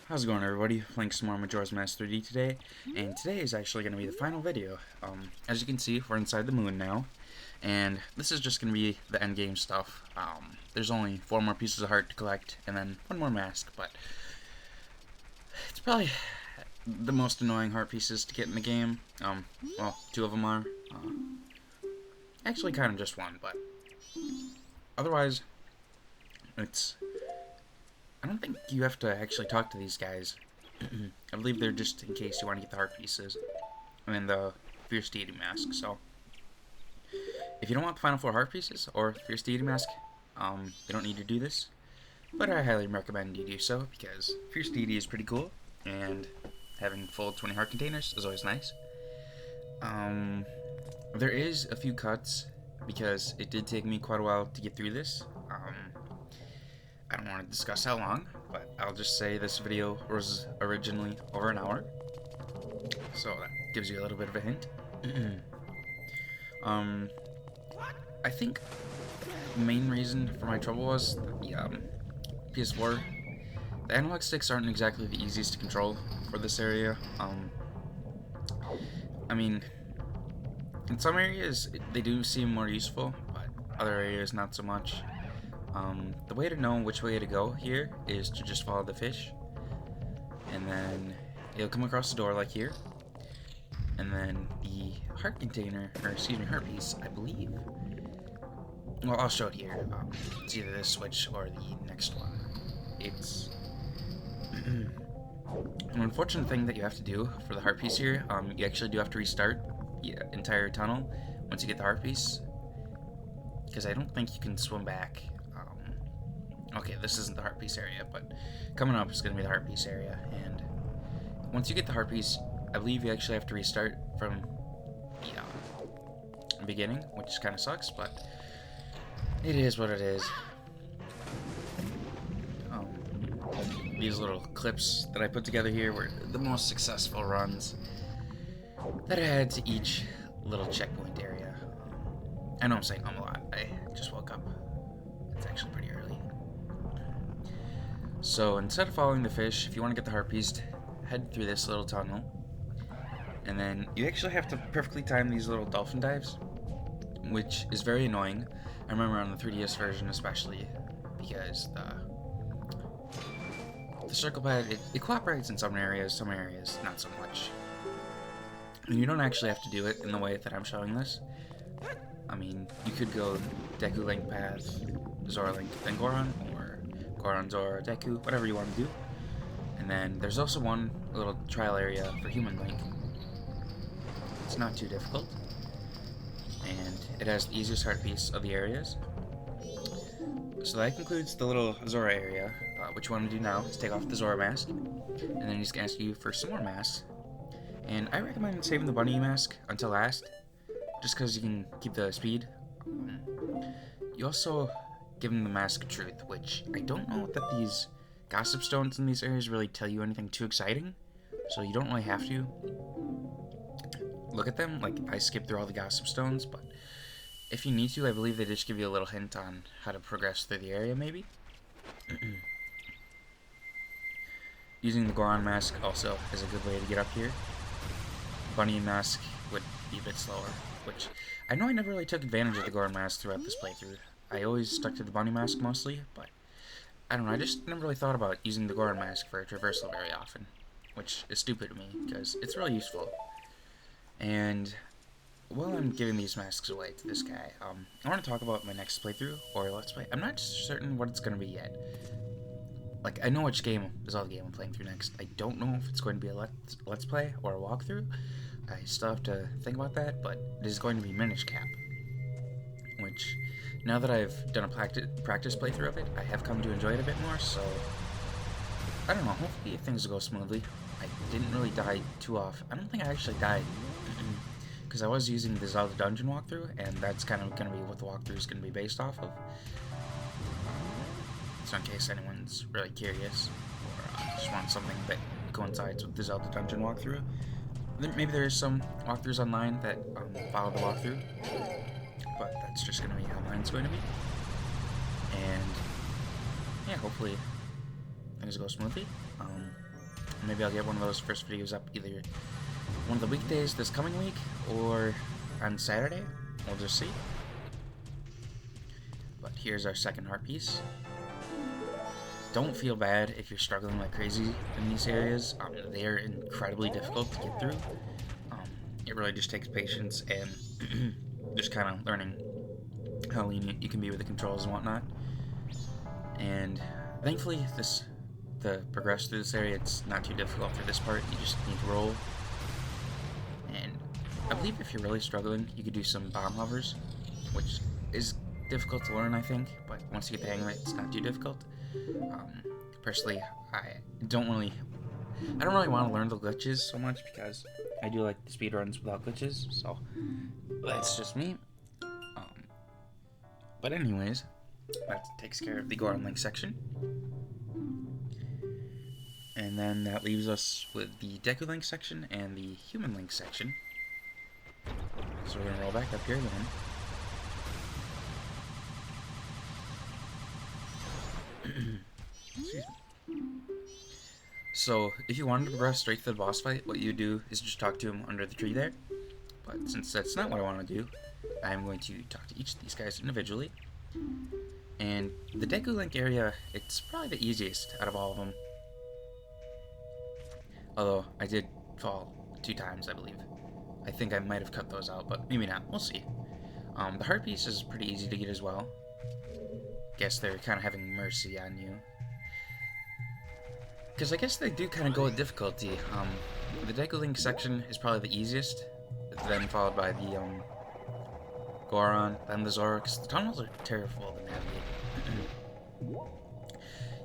How's it going, everybody? Playing some more Majora's Mask 3D today, and today is actually going to be the final video. As you can see, we're inside the moon now, and this is just going to be the end game stuff. There's only 4 more pieces of heart to collect, and then 1 more mask, but it's probably the most annoying heart pieces to get in the game. Well, 2 of them are. Actually, kind of just 1, but otherwise, I don't think you have to actually talk to these guys. I believe they're just in case you want to get the heart pieces. And then the Fierce Deity Mask, so if you don't want the final 4 heart pieces, or Fierce Deity Mask, you don't need to do this. But I highly recommend you do so, because Fierce Deity is pretty cool, and having full 20 heart containers is always nice. There is a few cuts, because it did take me quite a while to get through this. I don't want to discuss how long, but I'll just say this video was originally over an hour, so that gives you a little bit of a hint. I think the main reason for my trouble was the PS4. The analog sticks aren't exactly the easiest to control for this area. I mean, in some areas they do seem more useful, but other areas not so much. The way to know which way to go here is to just follow the fish, and then it'll come across the door like here, and then the heart container, or excuse me, heart piece, I believe. Well, I'll show it here. It's either this switch or the next one. It's an unfortunate thing that you have to do for the heart piece here. You actually do have to restart the entire tunnel once you get the heart piece, because I don't think you can swim back. Okay, this isn't the heart piece area, but coming up is going to be the heart piece area, and once you get the heart piece, I believe you actually have to restart from the beginning, which kind of sucks, but it is what it is. These little clips that I put together here were the most successful runs that I had to each little checkpoint area. I know I'm saying a lot. I just woke up. It's actually pretty early. So instead of following the fish, if you want to get the heart piece, head through this little tunnel, and then you actually have to perfectly time these little dolphin dives. which is very annoying. I remember on the 3DS version especially, because the circle pad, it cooperates in some areas not so much. And you don't actually have to do it in the way that I'm showing this. I mean, you could go Deku Link path, Zora Link, then Goron, or Goron, Zora, Deku, whatever you want to do. And then there's also one little trial area for Human Link. It's not too difficult, and it has the easiest heart piece of the areas. So that concludes the little Zora area. What you want to do now is take off the Zora mask, and then he's going to ask you for some more masks. And I recommend saving the bunny mask until last, just because you can keep the speed. You also give him the Mask of Truth, which I don't know that these gossip stones in these areas really tell you anything too exciting, so you don't really have to look at them. Like, I skipped through all the gossip stones, but if you need to, I believe they just give you a little hint on how to progress through the area, maybe. Using the Goron mask also is a good way to get up here. Bunny mask would be a bit slower, which I know I never really took advantage of the Goron mask throughout this playthrough. I always stuck to the bunny mask mostly, but I don't know, I just never really thought about using the Goron mask for a traversal very often, which is stupid to me, because it's really useful. And while I'm giving these masks away to this guy, I want to talk about my next playthrough, or Let's Play. I'm not certain what it's going to be yet. Like, I know which game is all the game I'm playing through next. I don't know if it's going to be a Let's Play or a walkthrough. I still have to think about that, but it is going to be Minish Cap, which, now that I've done a practice playthrough of it, I have come to enjoy it a bit more, so I don't know, hopefully things will go smoothly. I didn't really die too often. I don't think I actually died, because I was using the Zelda dungeon walkthrough, and that's kind of going to be what the walkthrough is going to be based off of. So in case anyone's really curious, or just wants something that coincides with the Zelda dungeon walkthrough. Maybe there is some walkthroughs online that follow the walkthrough, but that's just going to be how mine's going to be. And yeah, hopefully things go smoothly. Maybe I'll get one of those first videos up either one of the weekdays this coming week or on Saturday. We'll just see. But here's our second heart piece. Don't feel bad if you're struggling like crazy in these areas. They are incredibly difficult to get through. It really just takes patience and just kind of learning how lenient you can be with the controls and whatnot. And thankfully, to progress through this area, it's not too difficult for this part. You just need to roll. And I believe if you're really struggling, you could do some bomb hovers, which is difficult to learn, I think, but once you get the hang of it, it's not too difficult. Personally, I don't really want to learn the glitches so much, because I do like the speedruns without glitches, so that's just me. But anyways, that takes care of the Goron Link section. And then that leaves us with the Deku Link section and the Human Link section. So we're going to roll back up here again. Excuse me. So, if you wanted to progress straight to the boss fight, what you do is just talk to him under the tree there. But since that's not what I want to do, I'm going to talk to each of these guys individually. And the Deku Link area, it's probably the easiest out of all of them. Although, I did fall 2 times, I believe. I think I might have cut those out, but maybe not. We'll see. The heart piece is pretty easy to get as well. Guess they're kind of having mercy on you. Because I guess they do kind of go with difficulty. The Deku Link section is probably the easiest, then followed by the Goron, then the Zora, because the tunnels are terrible to navigate.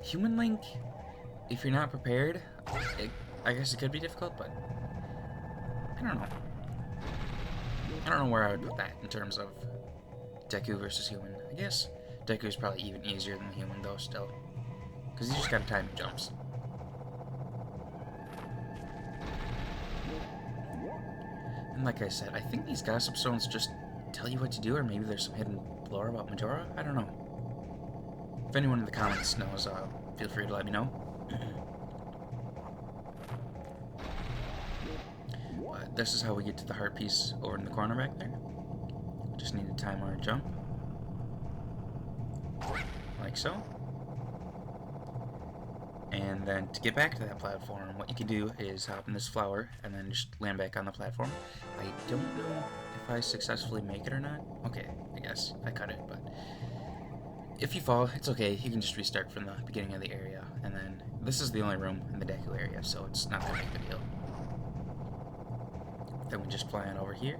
Human Link, if you're not prepared, I guess it could be difficult, but I don't know. I don't know where I would put that in terms of Deku versus Human. I guess Deku is probably even easier than Human, though, still. Because you just gotta time your jumps. And like I said, I think these gossip stones just tell you what to do, or maybe there's some hidden lore about Majora? I don't know. If anyone in the comments knows, feel free to let me know. But this is how we get to the heart piece over in the corner back there. Just need to time our jump. Like so. And then to get back to that platform, what you can do is hop in this flower and then just land back on the platform. I don't know if I successfully make it or not. Okay, I guess I cut it, but if you fall, it's okay. You can just restart from the beginning of the area. And then this is the only room in the Deku area, so it's not that big of a deal. Then we just fly on over here.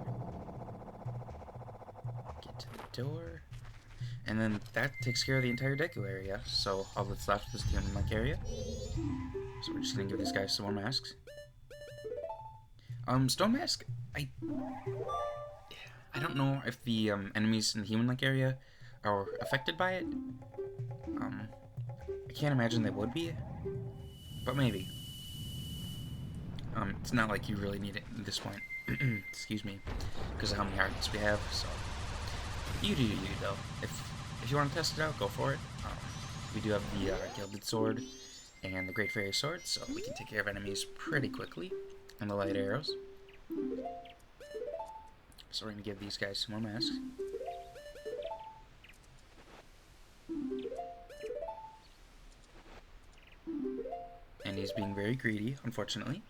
Get to the door. And then that takes care of the entire Deku area. So all that's left is the human-like area. So we're just gonna give these guys some more masks. Stone mask. I don't know if the enemies in the human-like area are affected by it. I can't imagine they would be, but maybe. It's not like you really need it at this point. Excuse me, because of how many hearts we have. So you do you though. If you want to test it out, go for it. We do have the Gilded Sword and the Great Fairy Sword, so we can take care of enemies pretty quickly. And the light arrows. So we're going to give these guys some more masks. And he's being very greedy, unfortunately.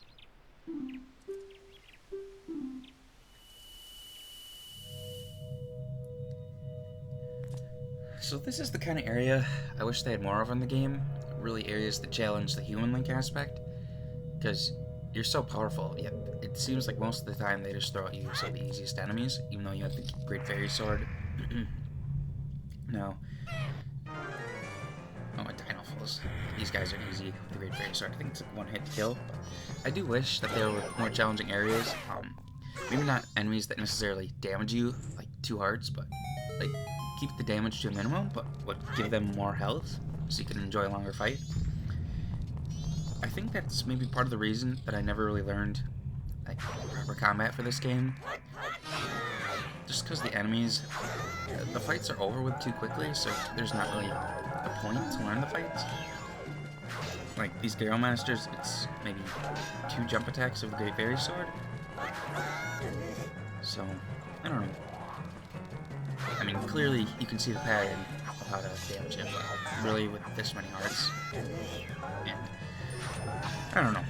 So this is the kind of area I wish they had more of in the game. Really areas that challenge the human-like aspect. Because you're so powerful, yet it seems like most of the time they just throw at you some of the easiest enemies, even though you have the Great Fairy Sword. Now, oh, it Dino Falls. These guys are easy with the Great Fairy Sword. I think it's a one-hit kill. But I do wish that there were more challenging areas. Maybe not enemies that necessarily damage you, like 2 hearts, but like keep the damage to a minimum, but would give them more health, so you can enjoy a longer fight. I think that's maybe part of the reason that I never really learned like proper combat for this game. Just because the enemies, the fights are over with too quickly, so there's not really a point to learn the fights. Like these Darrow Masters, it's maybe 2 jump attacks of the Great Fairy Sword. So, I don't know. I mean, clearly you can see the pattern of how to damage him, but really with this many hearts. And I don't know.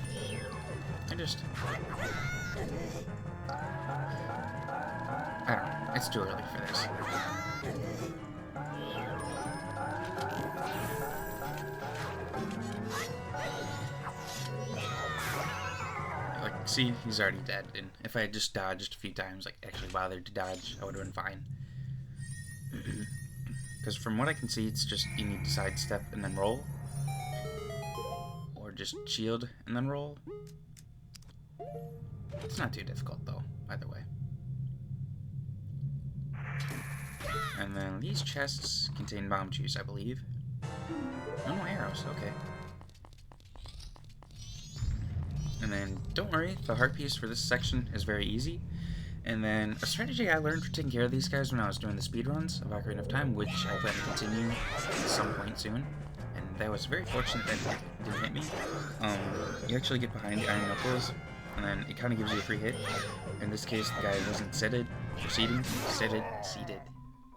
I don't know. It's too early for this. Like, see, he's already dead. And if I had just dodged a few times, like actually bothered to dodge, I would have been fine. Because from what I can see, it's just you need to sidestep and then roll. Or just shield and then roll. It's not too difficult though, either way. And then these chests contain bomb juice, I believe. Oh, no arrows, okay. And then, don't worry, the heart piece for this section is very easy. And then, a strategy I learned for taking care of these guys when I was doing the speedruns of Ocarina of Time, which I plan to continue at some point soon. And that was very fortunate that it didn't hit me. You actually get behind the iron knuckles, and then it kind of gives you a free hit. In this case, the guy wasn't seated.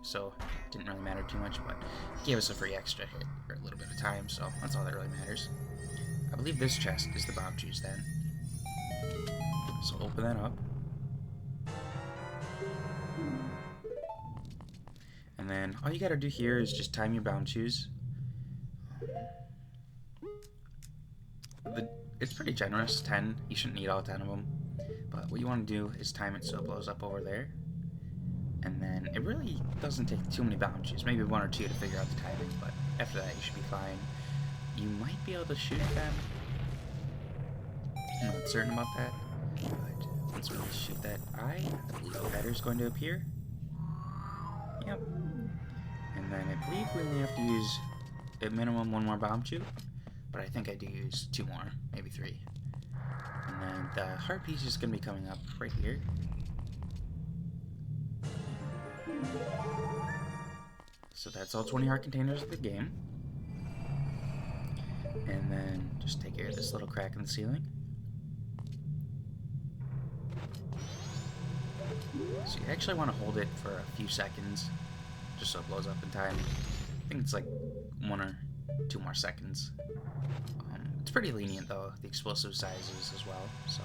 So, it didn't really matter too much, but it gave us a free extra hit for a little bit of time, so that's all that really matters. I believe this chest is the bomb juice then. So open that up. And then all you gotta do here is just time your bomb juice. It's pretty generous, 10. You shouldn't need all 10 of them. But what you want to do is time it so it blows up over there. And then it really doesn't take too many bomb juice, maybe 1 or 2 to figure out the timing, but after that you should be fine. You might be able to shoot them. I'm not certain about that, but once we shoot that eye, I believe the batter's going to appear. Yep. And then I believe we only have to use at minimum 1 more bomb juice, but I think I do use 2 more, maybe 3. And then the heart piece is going to be coming up right here. So that's all 20 heart containers of the game. And then just take care of this little crack in the ceiling. So you actually want to hold it for a few seconds, just so it blows up in time. I think it's like 1 or 2 more seconds. It's pretty lenient though, the explosive sizes as well, so,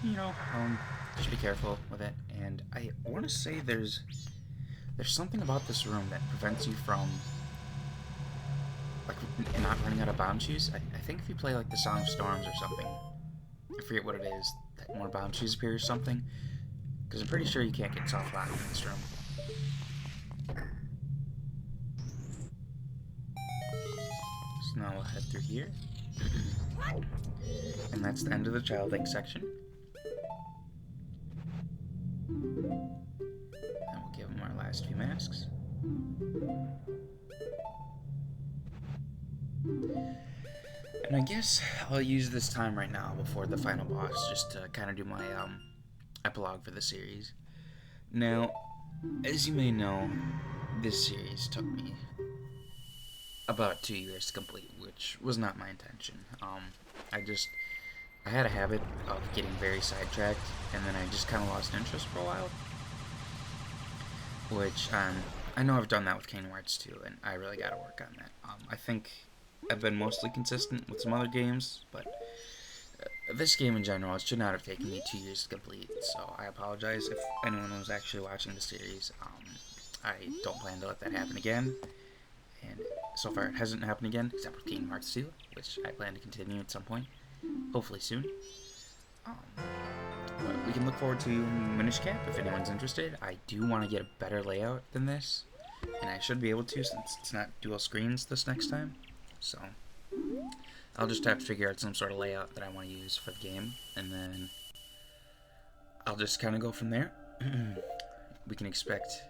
you know, just be careful with it. And I want to say there's something about this room that prevents you from, like, not running out of bomb shoes. I think if you play, like, the Song of Storms or something, I forget what it is, that more bomb shoes appear or something, because I'm pretty sure you can't get soft lock in this room. So now we'll head through here. And that's the end of the Child Link section. And we'll give them our last few masks. And I guess I'll use this time right now before the final boss just to kind of do my epilogue for the series. Now, as you may know, this series took me about 2 years to complete, which was not my intention. I had a habit of getting very sidetracked, and then I just kind of lost interest for a while. Which, I know I've done that with Kingdom Hearts 2, and I really gotta work on that. I think I've been mostly consistent with some other games, but this game in general, it should not have taken me 2 years to complete, so I apologize if anyone was actually watching the series. I don't plan to let that happen again, and so far it hasn't happened again, except with Kingdom Hearts 2, which I plan to continue at some point, hopefully soon. But we can look forward to Minish Cap if anyone's interested. I do want to get a better layout than this, and I should be able to since it's not dual screens this next time. So I'll just have to figure out some sort of layout that I want to use for the game, and then I'll just kind of go from there. We can expect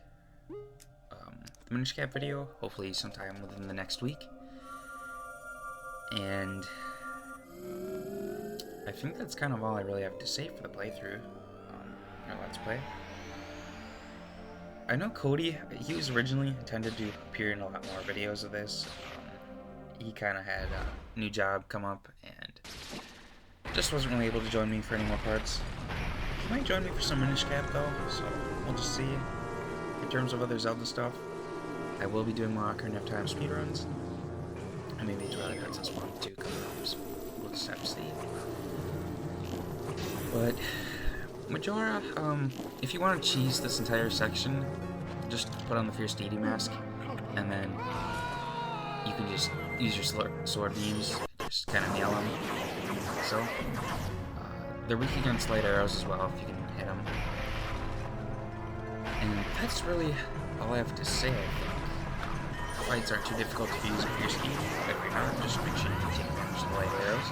the Minish Cap video, hopefully sometime within the next week. And I think that's kind of all I really have to say for the playthrough, or Let's Play. I know Cody, he was originally intended to appear in a lot more videos of this. He kind of had a new job come up and just wasn't really able to join me for any more parts. He might join me for some Minish Cap though, so we'll just see. In terms of other Zelda stuff, I will be doing more Ocarina of Time speedruns. And maybe Twilight Princess 1 too coming up, so we'll just have to see. But Majora, if you want to cheese this entire section, just put on the Fierce Deity mask, and then you can just use your sword beams, just kind of nail them. So, they're weak against light arrows as well, if you can hit them. And that's really all I have to say, I think. Fights aren't too difficult to use with Fierce Deity, but if you're not, just make sure you take advantage of the light arrows.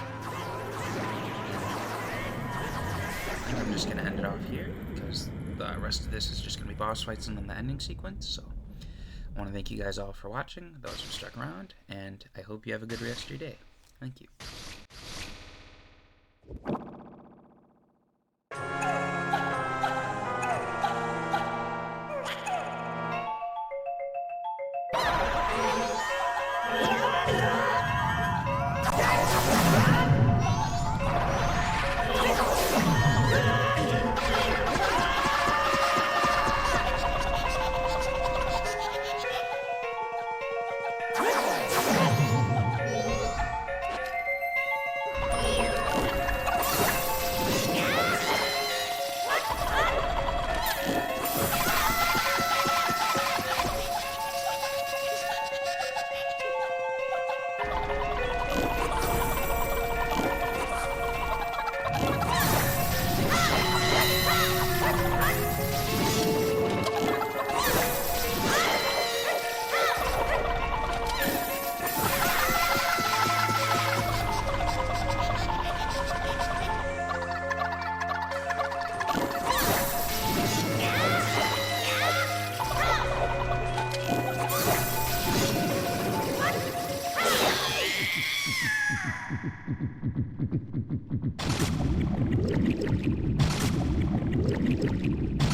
And I'm just going to end it off here, because the rest of this is just going to be boss fights and then the ending sequence, so I want to thank you guys all for watching, those who stuck around, and I hope you have a good rest of your day. Thank you. Thank you.